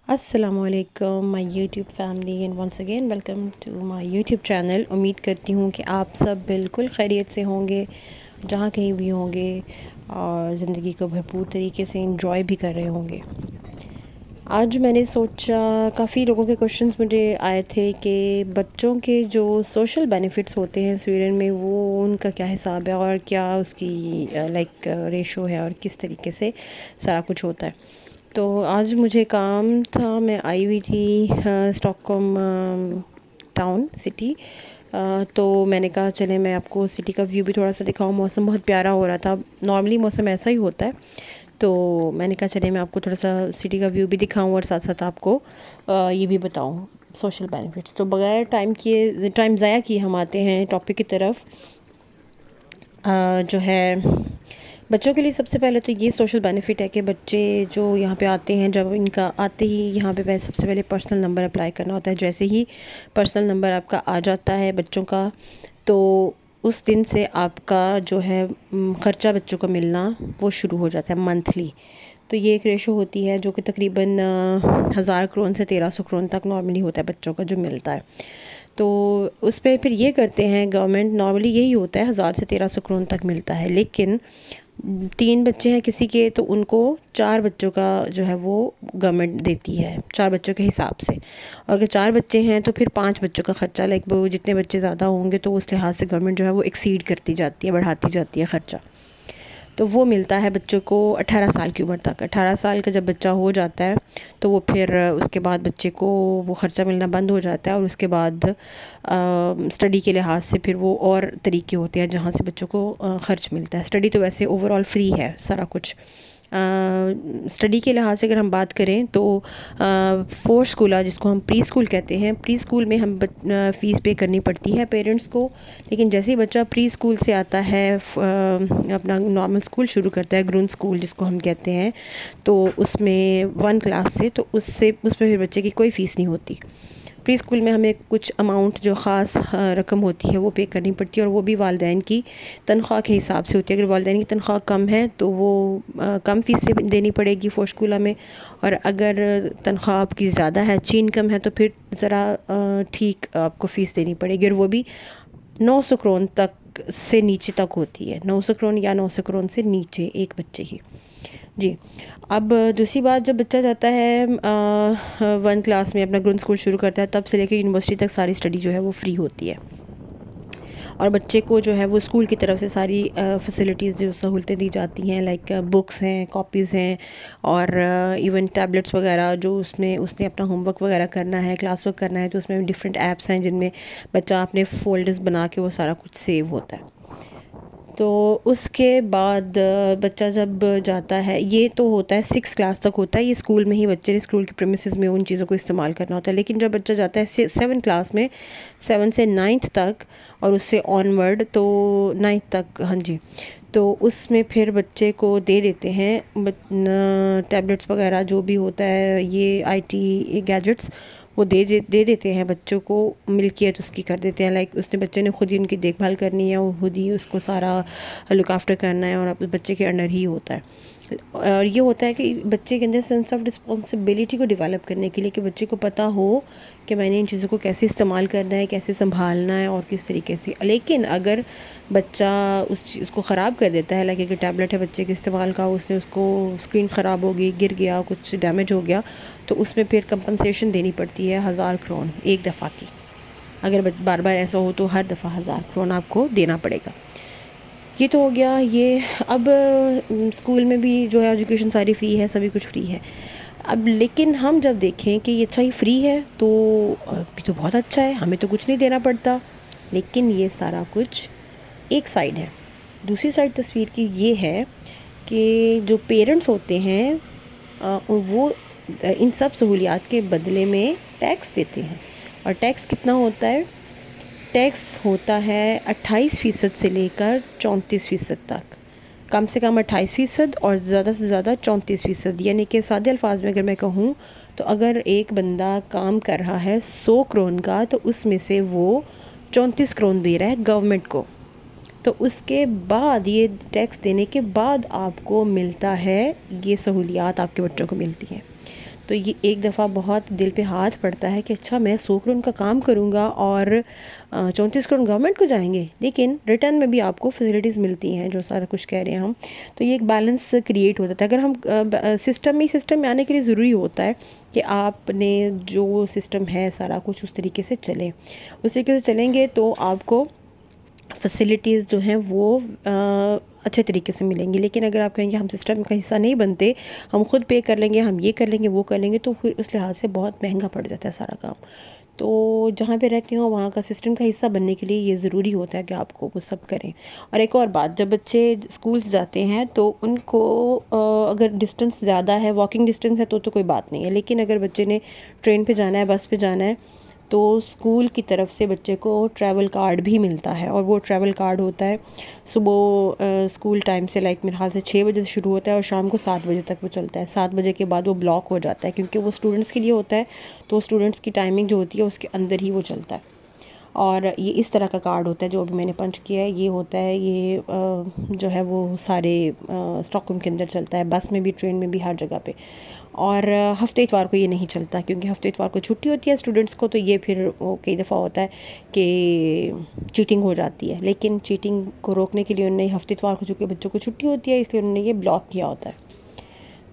السلام علیکم my YouTube family and once again welcome to my YouTube channel. امید کرتی ہوں کہ آپ سب بالکل خیریت سے ہوں گے جہاں کہیں بھی ہوں گے اور زندگی کو بھرپور طریقے سے انجوائے بھی کر رہے ہوں گے. آج میں نے سوچا کافی لوگوں کے کوشچنس مجھے آئے تھے کہ بچوں کے جو سوشل بینیفٹس ہوتے ہیں سویڈن میں وہ ان کا کیا حساب ہے اور کیا اس کی ریشو ہے اور کس طریقے سے سارا کچھ ہوتا ہے. تو آج مجھے کام تھا، میں آئی ہوئی تھی اسٹاک ہوم ٹاؤن سٹی. تو میں نے کہا چلے میں آپ کو سٹی کا ویو بھی تھوڑا سا دکھاؤں. موسم بہت پیارا ہو رہا تھا، نارملی موسم ایسا ہی ہوتا ہے. تو میں نے کہا چلے میں آپ کو تھوڑا سا سٹی کا ویو بھی دکھاؤں اور ساتھ ساتھ آپ کو یہ بھی بتاؤں سوشل بینیفٹس. تو بغیر ٹائم ضائع کیے ہم آتے ہیں ٹاپک کی طرف. جو ہے بچوں کے لیے سب سے پہلے تو یہ سوشل بینیفٹ ہے کہ بچے جو یہاں پہ آتے ہیں، جب ان کا آتے ہی یہاں پہ سب سے پہلے پرسنل نمبر اپلائی کرنا ہوتا ہے. جیسے ہی پرسنل نمبر آپ کا آ جاتا ہے بچوں کا، تو اس دن سے آپ کا جو ہے خرچہ بچوں کا ملنا وہ شروع ہو جاتا ہے منتھلی. تو یہ ایک ریشو ہوتی ہے جو کہ تقریباً 1000 کرون سے 1300 کرون تک نارملی ہوتا ہے بچوں کا جو ملتا ہے. تو اس پہ پھر یہ کرتے ہیں گورنمنٹ، نارملی یہی ہوتا ہے 1000 سے 1300 کرون تک ملتا ہے. لیکن 3 بچے ہیں کسی کے تو ان کو 4 بچوں کا جو ہے وہ گورنمنٹ دیتی ہے 4 بچوں کے حساب سے. اور اگر 4 بچے ہیں تو پھر 5 بچوں کا خرچہ وہ جتنے بچے زیادہ ہوں گے تو اس لحاظ سے گورنمنٹ جو ہے وہ ایکسیڈ کرتی جاتی ہے، بڑھاتی جاتی ہے خرچہ. تو وہ ملتا ہے بچوں کو 18 سال کی عمر تک. 18 سال کا جب بچہ ہو جاتا ہے تو وہ پھر اس کے بعد بچے کو وہ خرچہ ملنا بند ہو جاتا ہے. اور اس کے بعد اسٹڈی کے لحاظ سے پھر وہ اور طریقے ہوتے ہیں جہاں سے بچوں کو خرچ ملتا ہے. اسٹڈی تو ویسے اوور آل فری ہے سارا کچھ. اسٹڈی کے لحاظ سے اگر ہم بات کریں تو فور اسکولا جس کو ہم پری اسکول کہتے ہیں، پری اسکول میں ہم فیس پے کرنی پڑتی ہے پیرنٹس کو. لیکن جیسے ہی بچہ پری اسکول سے آتا ہے اپنا نارمل اسکول شروع کرتا ہے، گرون اسکول جس کو ہم کہتے ہیں، تو اس میں 1 کلاس سے تو اس میں پھر بچے کی کوئی فیس نہیں ہوتی. پری اسکول میں ہمیں کچھ اماؤنٹ جو خاص رقم ہوتی ہے وہ پے کرنی پڑتی ہے، اور وہ بھی والدین کی تنخواہ کے حساب سے ہوتی ہے. اگر والدین کی تنخواہ کم ہے تو وہ کم فیس سے دینی پڑے گی فور اسکولہ میں، اور اگر تنخواہ آپ کی زیادہ ہے، اچھی انکم ہے، تو پھر ذرا ٹھیک آپ کو فیس دینی پڑے گی. اور وہ بھی 900 کرون تک سے نیچے تک ہوتی ہے، 900 کرون یا 900 کرون سے نیچے ایک بچے کی. جی. اب دوسری بات، جب بچہ جاتا ہے 1 کلاس میں اپنا گرون اسکول شروع کرتا ہے، تب سے لے کے یونیورسٹی تک ساری اسٹڈی جو ہے وہ فری ہوتی ہے. اور بچے کو جو ہے وہ اسکول کی طرف سے ساری فیسلٹیز جو سہولتیں دی جاتی ہیں، لائک بکس ہیں، کاپیز ہیں، اور ایون ٹیبلٹس وغیرہ. جو اس نے اپنا ہوم ورک وغیرہ کرنا ہے، کلاس ورک کرنا ہے، تو اس میں ڈفرینٹ ایپس ہیں جن میں بچہ اپنے فولڈرز بنا کے وہ سارا کچھ سیو ہوتا ہے. تو اس کے بعد بچہ جب جاتا ہے، یہ تو ہوتا ہے 6 کلاس تک ہوتا ہے، یہ اسکول میں ہی بچے نے اسکول کے پریمیسز میں ان چیزوں کو استعمال کرنا ہوتا ہے. لیکن جب بچہ جاتا ہے 7 کلاس میں، 7 سے 9th تک، اور اس سے آن ورڈ تو 9th تک، ہاں جی، تو اس میں پھر بچے کو دے دیتے ہیں ٹیبلٹس وغیرہ جو بھی ہوتا ہے، یہ IT گیجٹس وہ دے دیتے ہیں بچوں کو. ملکیت اس کی کر دیتے ہیں، لائک اس نے بچے نے خود ہی ان کی دیکھ بھال کرنی ہے، اور خود ہی اس کو سارا لک آفٹر کرنا ہے، اور اب بچے کے انڈر ہی ہوتا ہے. اور یہ ہوتا ہے کہ بچے کے اندر سینس آف رسپانسبلٹی کو ڈیولپ کرنے کے لیے، کہ بچے کو پتہ ہو کہ میں نے ان چیزوں کو کیسے استعمال کرنا ہے، کیسے سنبھالنا ہے، اور کس طریقے سے. لیکن اگر بچہ اس چیز کو خراب کر دیتا ہے، لائک اگر ٹیبلٹ ہے بچے کے استعمال کا، اس نے اس کو اسکرین خراب ہو گئی، گر گیا، کچھ ڈیمیج ہو گیا، تو اس میں پھر کمپنسیشن دینی پڑتی ہے 1000 کرون ایک دفعہ کی. اگر بار بار ایسا ہو تو ہر دفعہ 1000 کرون آپ کو دینا پڑے گا. یہ تو ہو گیا یہ. اب اسکول میں بھی جو ہے ایجوکیشن ساری فری ہے، سبھی کچھ فری ہے. اب لیکن ہم جب دیکھیں کہ یہ اچھا ہی فری ہے تو بھی تو بہت اچھا ہے، ہمیں تو کچھ نہیں دینا پڑتا. لیکن یہ سارا کچھ ایک سائڈ ہے. دوسری سائڈ تصویر کی یہ ہے کہ جو پیرنٹس ہوتے ہیں وہ ان سب سہولیات کے بدلے میں ٹیکس دیتے ہیں. اور ٹیکس کتنا ہوتا ہے؟ ٹیکس ہوتا ہے 28% سے لے کر 34% تک. کم سے کم 28% اور زیادہ سے زیادہ 34%. یعنی کہ سادے الفاظ میں اگر میں کہوں تو اگر ایک بندہ کام کر رہا ہے 100 کرون کا، تو اس میں سے وہ 34 کرون دے رہا ہے گورنمنٹ کو. تو اس کے بعد یہ ٹیکس دینے کے بعد آپ کو ملتا ہے، یہ سہولیات آپ کے بچوں کو ملتی ہیں. تو یہ ایک دفعہ بہت دل پہ ہاتھ پڑتا ہے کہ اچھا میں 100 کروڑ کا کام کروں گا اور 34 کروڑ گورنمنٹ کو جائیں گے، لیکن ریٹرن میں بھی آپ کو فیسلٹیز ملتی ہیں جو سارا کچھ کہہ رہے ہیں ہم. تو یہ ایک بیلنس کریٹ ہوتا ہے. اگر ہم سسٹم میں آنے کے لیے ضروری ہوتا ہے کہ آپ نے جو سسٹم ہے سارا کچھ اس طریقے سے چلیں، اس طریقے سے چلیں گے تو آپ کو فیسلٹیز جو ہیں وہ اچھے طریقے سے ملیں گی. لیکن اگر آپ کہیں گے ہم سسٹم کا حصہ نہیں بنتے، ہم خود پے کر لیں گے، ہم یہ کر لیں گے وہ کر لیں گے، تو پھر اس لحاظ سے بہت مہنگا پڑ جاتا ہے سارا کام. تو جہاں پہ رہتی ہوں وہاں کا سسٹم کا حصہ بننے کے لیے یہ ضروری ہوتا ہے کہ آپ کو وہ سب کریں. اور ایک اور بات، جب بچے اسکولس جاتے ہیں تو ان کو اگر ڈسٹنس زیادہ ہے، واکنگ ڈسٹنس ہے تو کوئی بات نہیں ہے. لیکن اگر بچے نے ٹرین پہ جانا ہے، بس پہ جانا ہے، تو اسکول کی طرف سے بچے کو ٹریول کارڈ بھی ملتا ہے. اور وہ ٹریول کارڈ ہوتا ہے صبح اسکول ٹائم سے لائک میرے خیال سے 6 بجے سے شروع ہوتا ہے اور شام کو 7 بجے تک وہ چلتا ہے. 7 بجے کے بعد وہ بلاک ہو جاتا ہے کیونکہ وہ اسٹوڈنٹس کے لیے ہوتا ہے، تو اسٹوڈنٹس کی ٹائمنگ جو ہوتی ہے اس کے اندر ہی وہ چلتا ہے. اور یہ اس طرح کا کارڈ ہوتا ہے جو ابھی میں نے پنچ کیا ہے، یہ ہوتا ہے، یہ جو ہے وہ سارے اسٹاک روم کے اندر چلتا ہے، بس میں بھی، ٹرین میں بھی، ہر جگہ پہ. اور ہفتے اتوار کو یہ نہیں چلتا کیونکہ ہفتے اتوار کو چھٹی ہوتی ہے اسٹوڈنٹس کو، تو یہ پھر وہ کئی دفعہ ہوتا ہے کہ چیٹنگ ہو جاتی ہے. لیکن چیٹنگ کو روکنے کے لیے انہوں نے ہفتے اتوار کو چونکہ بچوں کو چھٹی ہوتی ہے اس لیے انہوں نے یہ بلاک کیا ہوتا ہے.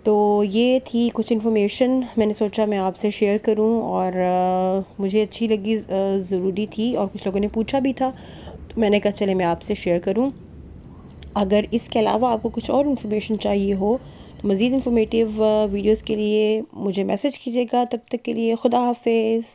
تو یہ تھی کچھ انفارمیشن، میں نے سوچا میں آپ سے شیئر کروں اور مجھے اچھی لگی، ضروری تھی، اور کچھ لوگوں نے پوچھا بھی تھا تو میں نے کہا چلے میں آپ سے شیئر کروں. اگر اس کے علاوہ آپ کو کچھ اور انفارمیشن چاہیے ہو تو مزید انفارمیٹیو ویڈیوز کے لیے مجھے میسج کیجیے گا. تب تک کے لیے خدا حافظ.